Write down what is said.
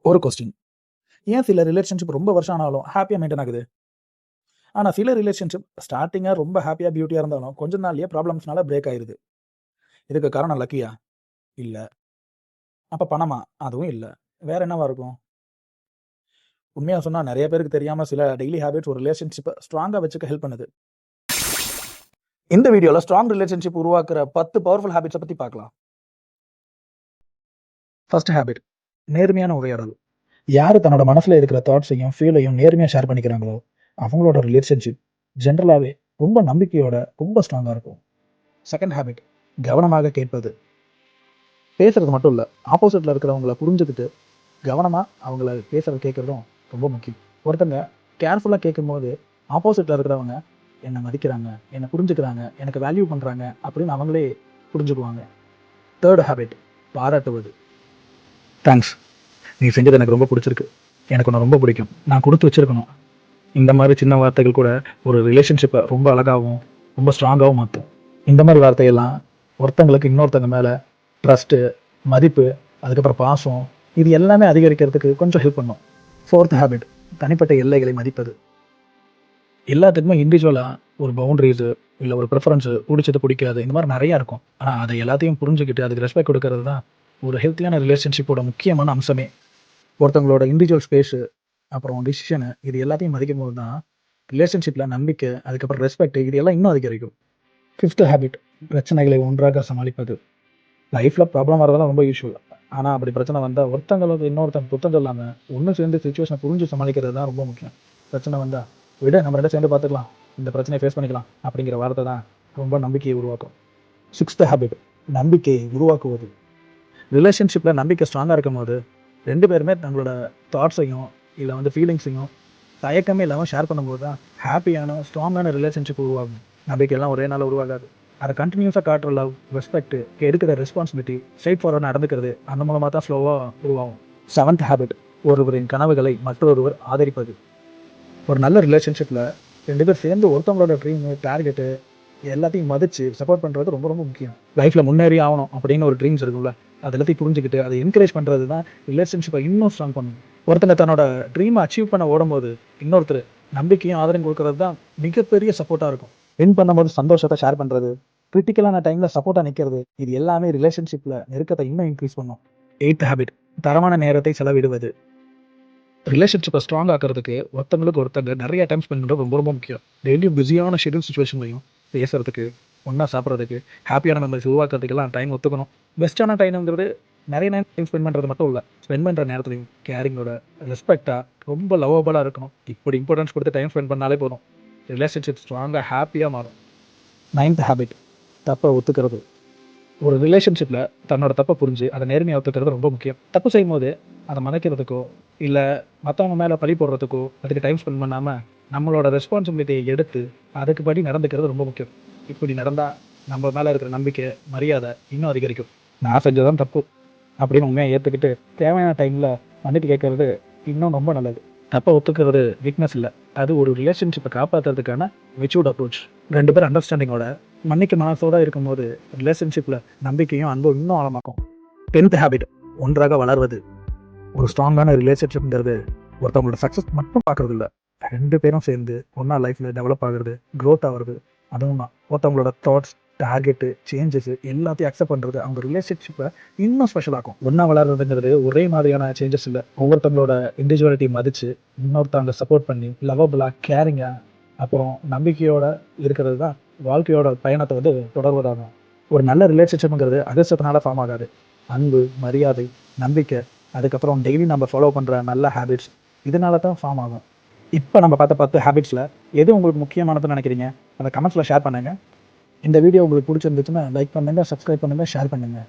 ஒரு கொஸ்டின், ஏன் சில ரிலேஷன்ஷிப் ரொம்ப வருஷம் ஆனாலும் ஹாப்பியாக மெயின்டைன் ஆகுது? ஆனால் சில ரிலேஷன்ஷிப் ஸ்டார்டிங்காக ரொம்ப ஹாப்பியாக பியூட்டியாக இருந்தாலும் கொஞ்ச நாள்லயே ப்ராப்ளம்ஸ்னால பிரேக் ஆயிருது. இதுக்கு காரணம் லக்கியா? இல்லை. அப்போ பணமா? அதுவும் இல்லை. வேற என்னவா இருக்கும்? உண்மையாக சொன்னால் நிறைய பேருக்கு தெரியாமல் சில டெய்லி ஹேபிட்ஸ் ஒரு ரிலேஷன்ஷிப்பை ஸ்ட்ராங்காக வச்சுக்க ஹெல்ப் பண்ணுது. இந்த வீடியோவில் ஸ்ட்ராங் ரிலேஷன்ஷிப் உருவாக்குற 10 பவர்ஃபுல் ஹேபிட்ஸை பற்றி பார்க்கலாம். ஃபர்ஸ்ட் ஹேபிட், நேர்மையான உரையாடல். யார் தன்னோட மனசில் இருக்கிற தாட்ஸையும் ஃபீலையும் நேர்மையாக ஷேர் பண்ணிக்கிறாங்களோ அவங்களோட ரிலேஷன்ஷிப் ஜென்ரலாகவே ரொம்ப நம்பிக்கையோட ரொம்ப ஸ்ட்ராங்காக இருக்கும். செகண்ட் ஹேபிட், கவனமாக கேட்பது. பேசுறது மட்டும் இல்லை, ஆப்போசிட்டில் இருக்கிறவங்கள புரிஞ்சுக்கிட்டு கவனமாக அவங்கள பேசுறது கேட்குறதும் ரொம்ப முக்கியம். ஒருத்தங்க கேர்ஃபுல்லாக கேட்கும்போது ஆப்போசிட்டில் இருக்கிறவங்க என்னை மதிக்கிறாங்க, என்னை புரிஞ்சுக்கிறாங்க, எனக்கு வேல்யூ பண்ணுறாங்க அப்படின்னு அவங்களே புரிஞ்சுக்குவாங்க. தேர்ட் ஹேபிட், பாராட்டுவது. தேங்க்ஸ், நீ செஞ்சது எனக்கு ரொம்ப பிடிச்சிருக்கு, எனக்கு ஒன்று ரொம்ப பிடிக்கும், நான் கொடுத்து வச்சிருக்கணும். இந்த மாதிரி சின்ன வார்த்தைகள் கூட ஒரு ரிலேஷன்ஷிப்பை ரொம்ப அழகாகவும் ரொம்ப ஸ்ட்ராங்காகவும் மாற்றும். இந்த மாதிரி வார்த்தையெல்லாம் ஒருத்தங்களுக்கு இன்னொருத்தங்க மேலே ட்ரஸ்ட்டு, மதிப்பு, அதுக்கப்புறம் பாசம், இது எல்லாமே அதிகரிக்கிறதுக்கு கொஞ்சம் ஹெல்ப் பண்ணும். ஃபோர்த் ஹேபிட், தனிப்பட்ட எல்லைகளை மதிப்பது. எல்லாத்துக்குமே இண்டிவிஜுவலாக ஒரு பவுண்டரிஸு இல்லை ஒரு ப்ரிஃபரன்ஸு, பிடிச்சது பிடிக்காது, இந்த மாதிரி நிறையா இருக்கும். ஆனால் அதை எல்லாத்தையும் புரிஞ்சுக்கிட்டு அதுக்கு ரெஸ்பெக்ட் கொடுக்கறது தான் ஒரு ஹெல்த்தியான ரிலேஷன்ஷிப்போட முக்கியமான அம்சமே. ஒருத்தவங்களோட இண்டிவிஜுவல் ஸ்பேஸு, அப்புறம் டிசிஷனு, இது எல்லாத்தையும் மதிக்கும் போது தான் ரிலேஷன்ஷிப்பில் நம்பிக்கை, அதுக்கப்புறம் ரெஸ்பெக்ட், இது எல்லாம் இன்னும் அதிகரிக்கும். ஃபிஃப்த் ஹேபிட், பிரச்சனைகளை ஒன்றாக சமாளிப்பது. லைஃப்பில் ப்ராப்ளம் வரதெல்லாம் ரொம்ப யூஸ்வல். ஆனால் அப்படி பிரச்சனை வந்தால் ஒருத்தங்களுக்கு இன்னொருத்தங்க புத்தம் சொல்லாமல் ஒன்று சேர்ந்து சுச்சுவேஷனை புரிஞ்சு சமாளிக்கிறது தான் ரொம்ப முக்கியம். பிரச்சனை வந்தால் விட நம்ம ரெண்டும் சேர்ந்து பார்த்துக்கலாம், இந்த பிரச்சனையை ஃபேஸ் பண்ணிக்கலாம் அப்படிங்கிற வார்த்தை தான் ரொம்ப நம்பிக்கையை உருவாக்கும். சிக்ஸ்த் ஹேபிட், நம்பிக்கையை உருவாக்குவது. ரிலேஷன்ஷிப்பில் நம்பிக்கை ஸ்ட்ராங்காக இருக்கும் போது ரெண்டு பேருமே தங்களோட தாட்ஸையும் இல்லை ஃபீலிங்ஸையும் தயக்கமே இல்லாமல் ஷேர் பண்ணும்போது தான் ஹாப்பியான ஸ்ட்ராங்கான ரிலேஷன்ஷிப் உருவாகும். நம்பிக்கையெல்லாம் ஒரே நாள் உருவாகாது. அதை கண்டினியூஸாக காட்டுற லவ், ரெஸ்பெக்ட், எடுக்கிற ரெஸ்பான்சிபிலிட்டி, ஸ்ட்ரைட் ஃபார்வர்ட் நடந்துக்கிறது, அந்த மூலமாக தான் ஸ்லோவாக உருவாகும். செவன்த் ஹேபிட், ஒருவரின் கனவுகளை மற்றொருவர் ஆதரிப்பது. ஒரு நல்ல ரிலேஷன்ஷிப்பில் ரெண்டு பேர் சேர்ந்து ஒருத்தவங்களோட ட்ரீமு, டார்கெட்டு எல்லாத்தையும் மதித்து சப்போர்ட் பண்ணுறது ரொம்ப ரொம்ப முக்கியம். லைஃப்பில் முன்னேறி ஆகணும் அப்படின்னு ஒரு ட்ரீம்ஸ் இருக்குல்ல, அது எல்லாத்தையும் புரிஞ்சுக்கிட்டு அதை என்கரேஜ் பண்ணுறது தான் ரிலேஷன்ஷிப்பை இன்னும் ஸ்ட்ராங் பண்ணணும். ஒருத்தங்க தன்னோட ட்ரீமை அச்சீவ் பண்ண ஓடும்போது இன்னொருத்தர் நம்பிக்கையும் ஆதரவும் கொடுக்கறது தான் மிகப்பெரிய சப்போர்ட்டாக இருக்கும். வின் பண்ணும்போது சந்தோஷத்தை ஷேர் பண்ணுறது, கிரிட்டிக்கலான டைமில் சப்போர்ட்டாக நிற்கிறது, இது எல்லாமே ரிலேஷன்ஷிப்பில் நெருக்கத்தை இன்னும் இன்க்ரீஸ் பண்ணும். எய்த் ஹேபிட், தரமான நேரத்தை செலவிடுவது. ரிலேஷன்ஷிப்பை ஸ்ட்ராங் ஆக்கிறதுக்கு ஒருத்தங்களுக்கு ஒருத்தங்க நிறைய டைம் ஸ்பெண்ட் பண்ணுறது ரொம்ப ரொம்ப முக்கியம். டெய்லியும் பிஸியான ஷெடியூல் சுச்சுவேஷன்லையும் பேசுறதுக்கு, ஒன்றா சாப்பிட்றதுக்கு, ஹாப்பியான மெமரிஸ் உருவாக்குறதுக்கெல்லாம் டைம் ஒத்துக்கணும். பெஸ்ட்டான டைம்ங்கிறது நிறைய டைம் ஸ்பெண்ட் பண்ணுறது மட்டும் இல்லை, ஸ்பெண்ட் பண்ணுற நேரத்துலையும் கேரிங்கோட, ரெஸ்பெக்டாக, ரொம்ப லவபலாக இருக்கணும். இப்படி இம்பார்ட்டன்ஸ் கொடுத்து டைம் ஸ்பெண்ட் பண்ணாலே போதும், ரிலேஷன்ஷிப் ஸ்ட்ராங்காக ஹாப்பியாக மாறும். நைன்த் ஹேபிட், தப்பை ஒத்துக்கிறது. ஒரு ரிலேஷன்ஷிப்பில் தன்னோட தப்பை புரிஞ்சு அதை நேர்மையாக ஒத்துக்கிறது ரொம்ப முக்கியம். தப்பு செய்யும் போது அதை மறைக்கிறதுக்கோ இல்லை மற்றவங்க மேலே பழி போடுறதுக்கோ அதுக்கு டைம் ஸ்பெண்ட் பண்ணாமல் நம்மளோட ரெஸ்பான்சிபிலிட்டியை எடுத்து அதுக்கு படி நடந்துக்கிறது ரொம்ப முக்கியம். இப்படி நடந்தால் நம்ம மேலே இருக்கிற நம்பிக்கை, மரியாதை இன்னும் அதிகரிக்கும். நான் செஞ்சதான் தப்பு அப்படின்னு உண்மையாக ஏற்றுக்கிட்டு தேவையான டைமில் மன்னிப்பு கேட்கறது இன்னும் ரொம்ப நல்லது. தப்பை ஒத்துக்கிறது வீக்னஸ் இல்லை, அது ஒரு ரிலேஷன்ஷிப்பை காப்பாற்றுறதுக்கான மெச்சூர்ட் அப்ரோச். ரெண்டு பேர் அண்டர்ஸ்டாண்டிங்கோட மன்னிக்க மனசோட இருக்கும்போது ரிலேஷன்ஷிப்பில் நம்பிக்கையும் அன்பும் இன்னும் ஆழமாக்கும். 10th ஹேபிட், ஒன்றாக வளர்வது. ஒரு ஸ்ட்ராங்கான ரிலேஷன்ஷிப்ங்கிறது ஒருத்தவங்களோட சக்ஸஸ் மட்டும் பார்க்கறது இல்லை, ரெண்டு பேரும் சேர்ந்து ஒன்றா லைஃப்பில் டெவலப் ஆகுறது, க்ரோத் ஆகுறது. அதுவும் தான் ஒருத்தவங்களோட தாட்ஸ், டார்கெட்டு, சேஞ்சஸ் எல்லாத்தையும் அக்செப்ட் பண்ணுறது அவங்க ரிலேஷன்ஷிப்பை இன்னும் ஸ்பெஷல் ஆகும். ஒன்றா வளர்றதுங்கிறது ஒரே மாதிரியான சேஞ்சஸ் இல்லை, ஒவ்வொருத்தவங்களோட இண்டிவிஜுவாலிட்டி மதித்து இன்னொருத்தவங்க சப்போர்ட் பண்ணி லவபுளாக, கேரிங்காக, அப்புறம் நம்பிக்கையோடு இருக்கிறது தான் வாழ்க்கையோட பயணத்தை தொடர்வதாகும். ஒரு நல்ல ரிலேஷன்ஷிப்ங்கிறது அதிர்ஷ்டத்தினால ஃபார்ம் ஆகாது. அன்பு, மரியாதை, நம்பிக்கை, அதுக்கப்புறம் டெய்லி நம்ம ஃபாலோ பண்ணுற நல்ல ஹேபிட்ஸ், இதனால தான் ஃபார்ம் ஆகும். இப்போ நம்ம பார்த்த 10 ஹேபிட்ஸில் எது உங்களுக்கு முக்கியமானதுன்னு நினைக்கிறீங்க? அதை கமெண்ட்ஸில் ஷேர் பண்ணுங்கள். இந்த வீடியோ உங்களுக்கு பிடிச்சிருந்துச்சுன்னா லைக் பண்ணுங்கள், சப்ஸ்கிரைப் பண்ணுங்கள், ஷேர் பண்ணுங்கள்.